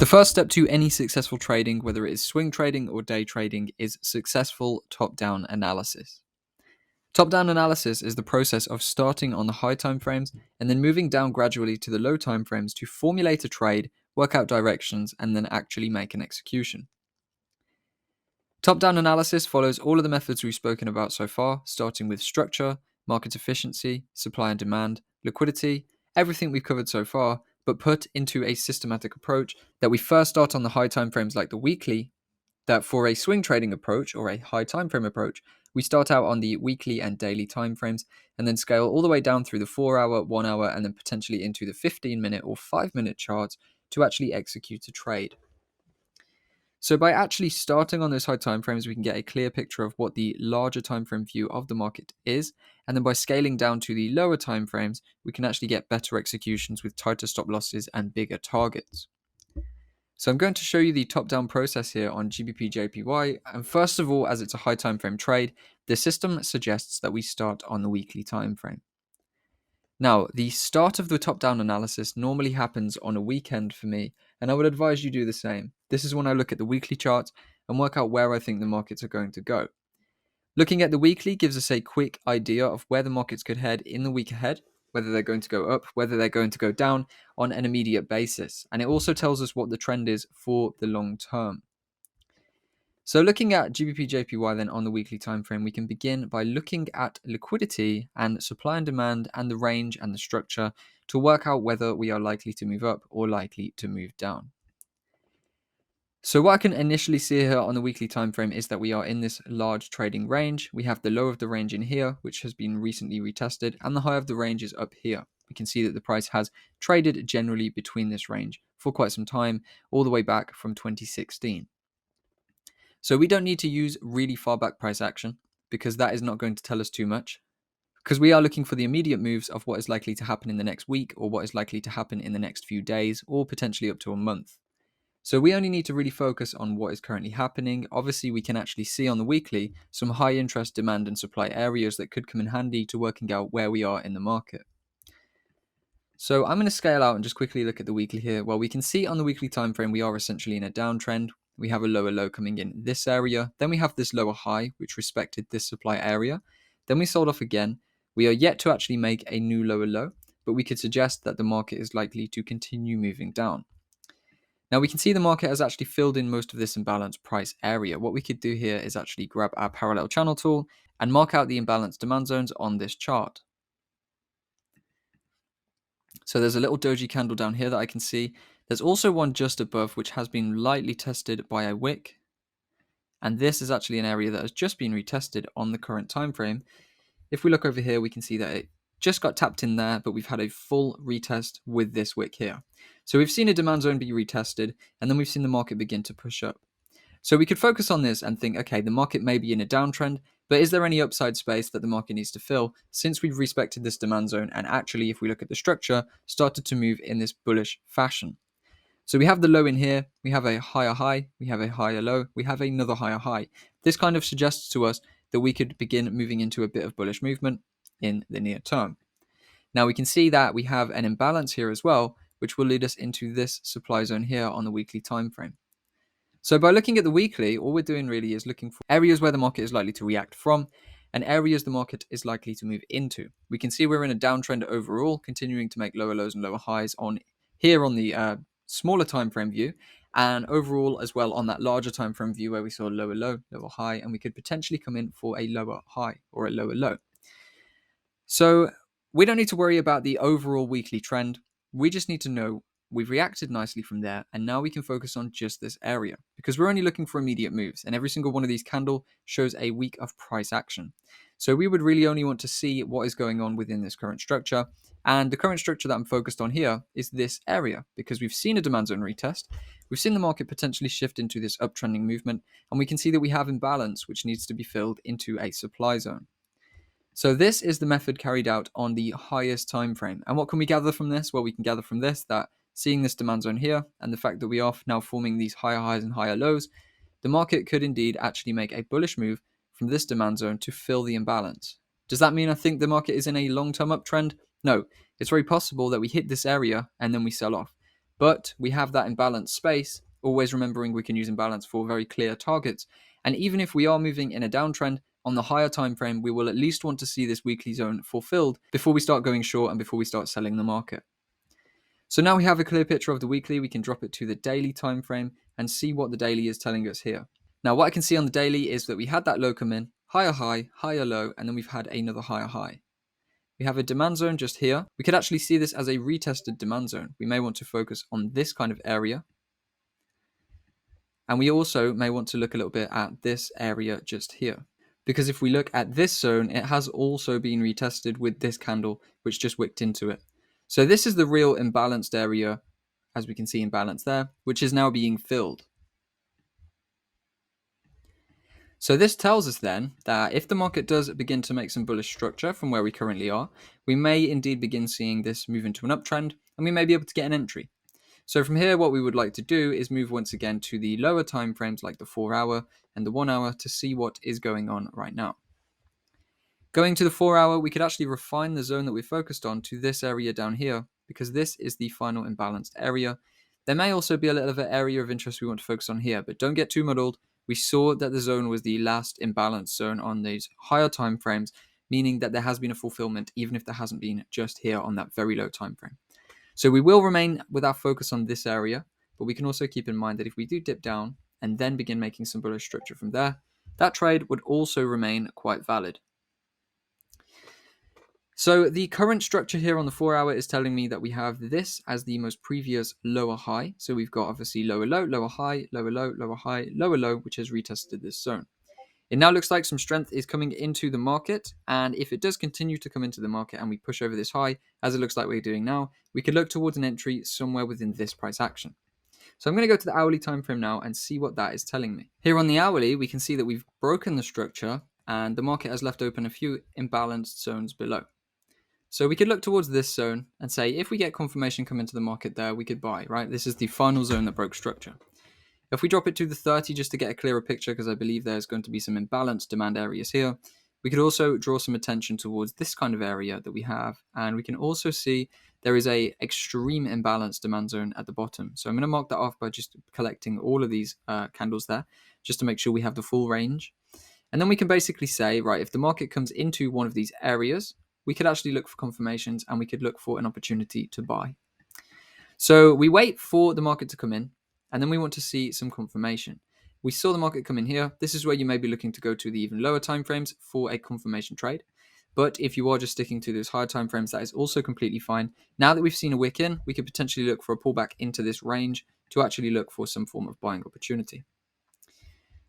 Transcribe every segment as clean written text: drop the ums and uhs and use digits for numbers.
The first step to any successful trading, whether it is swing trading or day trading, is successful top-down analysis. Top-down analysis is the process of starting on the high time frames and then moving down gradually to the low time frames to formulate a trade, work out directions, and then actually make an execution. Top-down analysis follows all of the methods we've spoken about so far, starting with structure, market efficiency, supply and demand, liquidity, everything we've covered so far, but put into a systematic approach that we first start on the high time frames like the weekly, that for a swing trading approach or a high time frame approach, we start out on the weekly and daily time frames and then scale all the way down through the 4-hour, 1 hour, and then potentially into the 15-minute or 5-minute charts to actually execute a trade. So by actually starting on those high time frames, we can get a clear picture of what the larger time frame view of the market is. And then by scaling down to the lower time frames, we can actually get better executions with tighter stop losses and bigger targets. So I'm going to show you the top-down process here on GBP JPY. And first of all, as it's a high time frame trade, the system suggests that we start on the weekly time frame. Now, the start of the top-down analysis normally happens on a weekend for me, and I would advise you do the same. This is when I look at the weekly charts and work out where I think the markets are going to go. Looking at the weekly gives us a quick idea of where the markets could head in the week ahead, whether they're going to go up, whether they're going to go down on an immediate basis. And it also tells us what the trend is for the long term. So looking at GBP JPY then on the weekly time frame, we can begin by looking at liquidity and supply and demand and the range and the structure to work out whether we are likely to move up or likely to move down. So what I can initially see here on the weekly time frame is that we are in this large trading range. We have the low of the range in here, which has been recently retested, and the high of the range is up here. We can see that the price has traded generally between this range for quite some time, all the way back from 2016. So we don't need to use really far back price action because that is not going to tell us too much, because we are looking for the immediate moves of what is likely to happen in the next week or what is likely to happen in the next few days or potentially up to a month. So we only need to really focus on what is currently happening. Obviously, we can actually see on the weekly some high interest demand and supply areas that could come in handy to working out where we are in the market. So I'm going to scale out and just quickly look at the weekly here. Well, we can see on the weekly time frame we are essentially in a downtrend. We have a lower low coming in this area. Then we have this lower high, which respected this supply area. Then we sold off again. We are yet to actually make a new lower low, but we could suggest that the market is likely to continue moving down. Now we can see the market has actually filled in most of this imbalanced price area. What we could do here is actually grab our parallel channel tool and mark out the imbalanced demand zones on this chart. So there's a little doji candle down here that I can see. There's also one just above which has been lightly tested by a wick. And this is actually an area that has just been retested on the current time frame. If we look over here, we can see that it just got tapped in there, but we've had a full retest with this wick here. So we've seen a demand zone be retested, and then we've seen the market begin to push up. So we could focus on this and think, okay, the market may be in a downtrend, but is there any upside space that the market needs to fill since we've respected this demand zone and actually, if we look at the structure, started to move in this bullish fashion? So we have the low in here, we have a higher high, we have a higher low, we have another higher high. This kind of suggests to us that we could begin moving into a bit of bullish movement in the near term. Now we can see that we have an imbalance here as well, which will lead us into this supply zone here on the weekly time frame. So by looking at the weekly, all we're doing really is looking for areas where the market is likely to react from and areas the market is likely to move into. We can see we're in a downtrend overall, continuing to make lower lows and lower highs on here on the smaller time frame view, and overall as well on that larger time frame view where we saw lower low, lower high, and we could potentially come in for a lower high or a lower low. So we don't need to worry about the overall weekly trend. We just need to know we've reacted nicely from there, and now we can focus on just this area because we're only looking for immediate moves, and every single one of these candles shows a week of price action. So we would really only want to see what is going on within this current structure, and the current structure that I'm focused on here is this area because we've seen a demand zone retest, we've seen the market potentially shift into this uptrending movement, and we can see that we have imbalance which needs to be filled into a supply zone. So this is the method carried out on the highest time frame. And what can we gather from this? Well, we can gather from this that seeing this demand zone here and the fact that we are now forming these higher highs and higher lows, the market could indeed actually make a bullish move from this demand zone to fill the imbalance. Does that mean I think the market is in a long-term uptrend? No, it's very possible that we hit this area and then we sell off. But we have that imbalance space, always remembering we can use imbalance for very clear targets. And even if we are moving in a downtrend, on the higher time frame, we will at least want to see this weekly zone fulfilled before we start going short and before we start selling the market. So now we have a clear picture of the weekly, we can drop it to the daily time frame and see what the daily is telling us here. Now what I can see on the daily is that we had that low come in, higher high, higher low, and then we've had another higher high. We have a demand zone just here. We could actually see this as a retested demand zone. We may want to focus on this kind of area. And we also may want to look a little bit at this area just here. Because if we look at this zone, it has also been retested with this candle, which just wicked into it. So this is the real imbalanced area, as we can see imbalance there, which is now being filled. So this tells us then that if the market does begin to make some bullish structure from where we currently are, we may indeed begin seeing this move into an uptrend, and we may be able to get an entry. So from here, what we would like to do is move once again to the lower time frames like the 4 hour and the 1 hour to see what is going on right now. Going to the 4 hour, we could actually refine the zone that we focused on to this area down here, because this is the final imbalanced area. There may also be a little bit of area of interest we want to focus on here, but don't get too muddled. We saw that the zone was the last imbalanced zone on these higher time frames, meaning that there has been a fulfillment, even if there hasn't been just here on that very low time frame. So we will remain with our focus on this area, but we can also keep in mind that if we do dip down and then begin making some bullish structure from there, that trade would also remain quite valid. So the current structure here on the 4 hour is telling me that we have this as the most previous lower high. So we've got obviously lower low, lower high, lower low, lower high, lower low, which has retested this zone. It now looks like some strength is coming into the market, and if it does continue to come into the market and we push over this high, as it looks like we're doing now, we could look towards an entry somewhere within this price action. So I'm going to go to the hourly time frame now and see what that is telling me. Here on the hourly, we can see that we've broken the structure and the market has left open a few imbalanced zones below. So we could look towards this zone and say, if we get confirmation come into the market there, we could buy, right? This is the final zone that broke structure. If we drop it to the 30 just to get a clearer picture, because I believe there's going to be some imbalanced demand areas here, we could also draw some attention towards this kind of area that we have. And we can also see there is a extreme imbalance demand zone at the bottom. So I'm going to mark that off by just collecting all of these candles there, just to make sure we have the full range. And then we can basically say, right, if the market comes into one of these areas, we could actually look for confirmations and we could look for an opportunity to buy. So we wait for the market to come in, and then we want to see some confirmation. We saw the market come in here. This is where you may be looking to go to the even lower time frames for a confirmation trade. But if you are just sticking to those higher time frames, that is also completely fine. Now that we've seen a wick in, we could potentially look for a pullback into this range to actually look for some form of buying opportunity.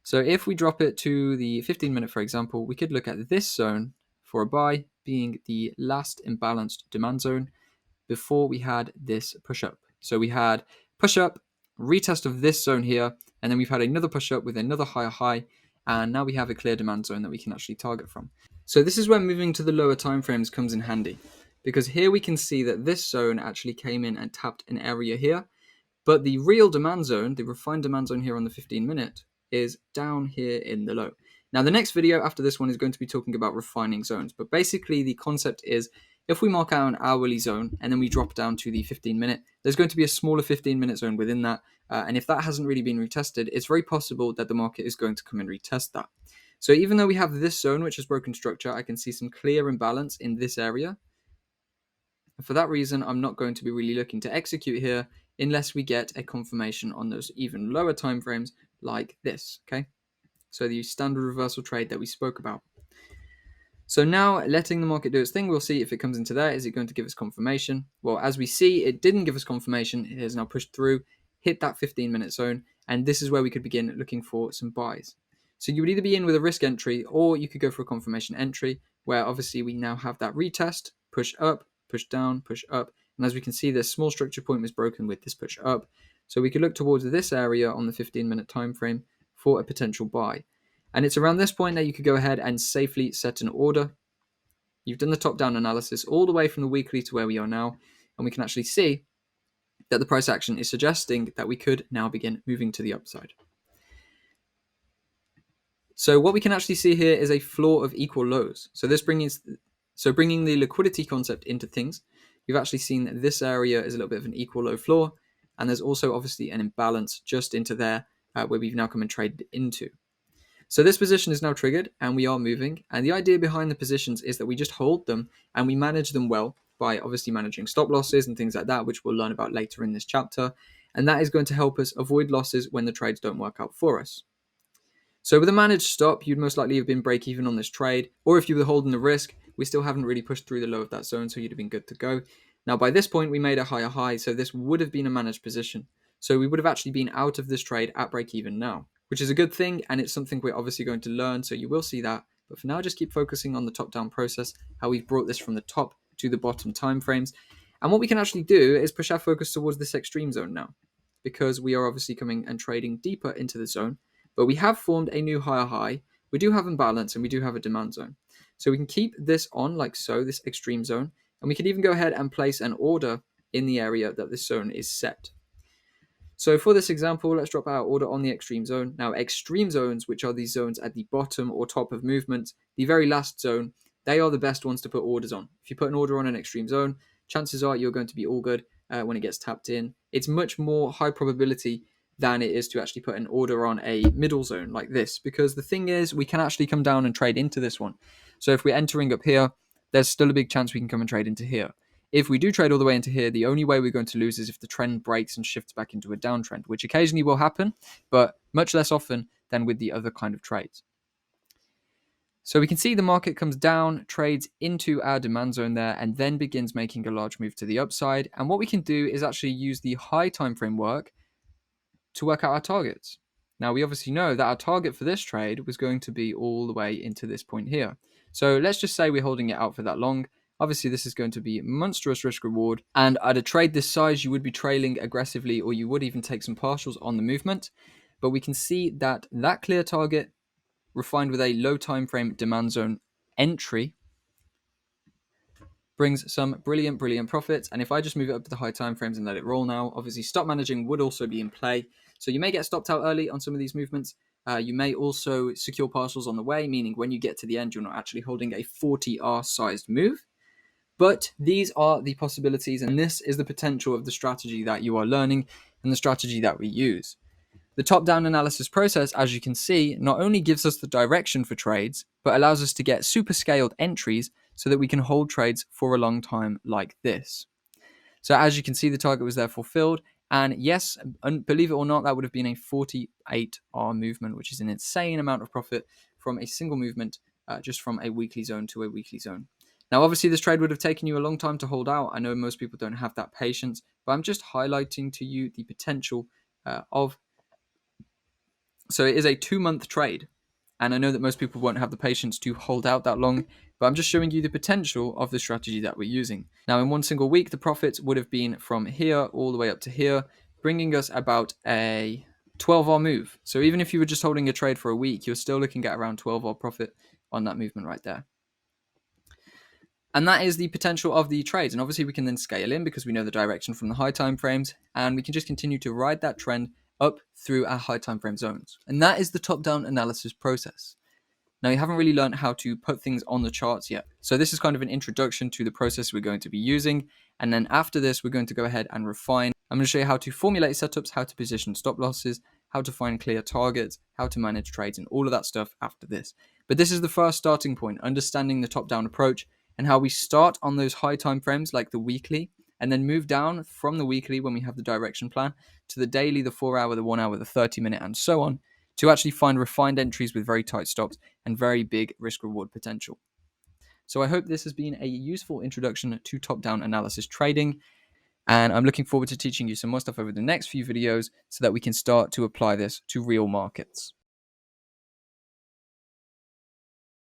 So if we drop it to the 15-minute, for example, we could look at this zone for a buy being the last imbalanced demand zone before we had this push up. So we had push up, retest of this zone here, and then we've had another push up with another higher high, and now we have a clear demand zone that we can actually target from. So this is where moving to the lower time frames comes in handy, because here we can see that this zone actually came in and tapped an area here, but the real demand zone, the refined demand zone here on the 15-minute, is down here in the low. Now the next video after this one is going to be talking about refining zones, but basically the concept is if we mark out an hourly zone and then we drop down to the 15-minute, there's going to be a smaller 15-minute zone within that, and if that hasn't really been retested, it's very possible that the market is going to come and retest that. So even though we have this zone which has broken structure, I can see some clear imbalance in this area. And for that reason, I'm not going to be really looking to execute here unless we get a confirmation on those even lower time frames like this, okay? So the standard reversal trade that we spoke about. So now letting the market do its thing, we'll see if it comes into there. Is it going to give us confirmation? Well, as we see, it didn't give us confirmation. It has now pushed through, hit that 15-minute zone, and this is where we could begin looking for some buys. So you would either be in with a risk entry, or you could go for a confirmation entry, where obviously we now have that retest, push up, push down, push up, and as we can see, this small structure point was broken with this push up. So we could look towards this area on the 15-minute time frame for a potential buy. And it's around this point that you could go ahead and safely set an order. You've done the top-down analysis all the way from the weekly to where we are now, and we can actually see that the price action is suggesting that we could now begin moving to the upside. So what we can actually see here is a floor of equal lows. So bringing the liquidity concept into things, we've actually seen that this area is a little bit of an equal low floor, And there's also obviously an imbalance just into there where we've now come and traded into. So this position is now triggered and we are moving. And the idea behind the positions is that we just hold them and we manage them well by obviously managing stop losses and things like that, which we'll learn about later in this chapter. And that is going to help us avoid losses when the trades don't work out for us. So with a managed stop, you'd most likely have been break even on this trade, or if you were holding the risk, we still haven't really pushed through the low of that zone, so you'd have been good to go. Now by this point, we made a higher high, so this would have been a managed position. So we would have actually been out of this trade at break even now, which is a good thing, and it's something we're obviously going to learn, so you will see that. But for now, just keep focusing on the top-down process, how we've brought this from the top to the bottom timeframes. And what we can actually do is push our focus towards this extreme zone now, because we are obviously coming and trading deeper into the zone. But we have formed a new higher high. We do have imbalance and we do have a demand zone. So we can keep this on like so, this extreme zone. And we can even go ahead and place an order in the area that this zone is set. So for this example, let's drop our order on the extreme zone. Now extreme zones, which are these zones at the bottom or top of movement, the very last zone, they are the best ones to put orders on. If you put an order on an extreme zone, chances are you're going to be all good when it gets tapped in. It's much more high probability than it is to actually put an order on a middle zone like this, because the thing is we can actually come down and trade into this one. So if we're entering up here, there's still a big chance we can come and trade into here. If we do trade all the way into here, the only way we're going to lose is if the trend breaks and shifts back into a downtrend, which occasionally will happen, but much less often than with the other kind of trades. So we can see the market comes down, trades into our demand zone there, and then begins making a large move to the upside. And what we can do is actually use the high time frame work to work out our targets. Now, we obviously know that our target for this trade was going to be all the way into this point here. So let's just say we're holding it out for that long. Obviously, this is going to be monstrous risk reward. And at a trade this size, you would be trailing aggressively, or you would even take some partials on the movement. But we can see that that clear target refined with a low time frame demand zone entry brings some brilliant profits. And if I just move it up to the high time frames and let it roll now, obviously stop managing would also be in play. So you may get stopped out early on some of these movements. You may also secure partials on the way, meaning when you get to the end, you're not actually holding a 40R sized move. But these are the possibilities, and this is the potential of the strategy that you are learning and the strategy that we use. The top-down analysis process, as you can see, not only gives us the direction for trades, but allows us to get super scaled entries so that we can hold trades for a long time like this. So as you can see, the target was there fulfilled. And yes, believe it or not, that would have been a 48R movement, which is an insane amount of profit from a single movement, just from a weekly zone to a weekly zone. Now, obviously, this trade would have taken you a long time to hold out. I know most people don't have that patience, but I'm just highlighting to you the potential of. So it is a 2-month trade. And I know that most people won't have the patience to hold out that long, but I'm just showing you the potential of the strategy that we're using. Now, in one single week, the profits would have been from here all the way up to here, bringing us about a 12R move. So even if you were just holding a trade for a week, you're still looking at around 12R profit on that movement right there. And that is the potential of the trades. And obviously we can then scale in because we know the direction from the high time frames, and we can just continue to ride that trend up through our high time frame zones. And that is the top-down analysis process. Now, you haven't really learned how to put things on the charts yet. So this is kind of an introduction to the process we're going to be using. And then after this, we're going to go ahead and refine. I'm going to show you how to formulate setups, how to position stop losses, how to find clear targets, how to manage trades, and all of that stuff after this. But this is the first starting point, understanding the top-down approach and how we start on those high time frames like the weekly, and then move down from the weekly when we have the direction plan to the daily, the 4-hour, the 1 hour, the 30-minute, and so on, to actually find refined entries with very tight stops and very big risk reward potential. So I hope this has been a useful introduction to top-down analysis trading, and I'm looking forward to teaching you some more stuff over the next few videos so that we can start to apply this to real markets.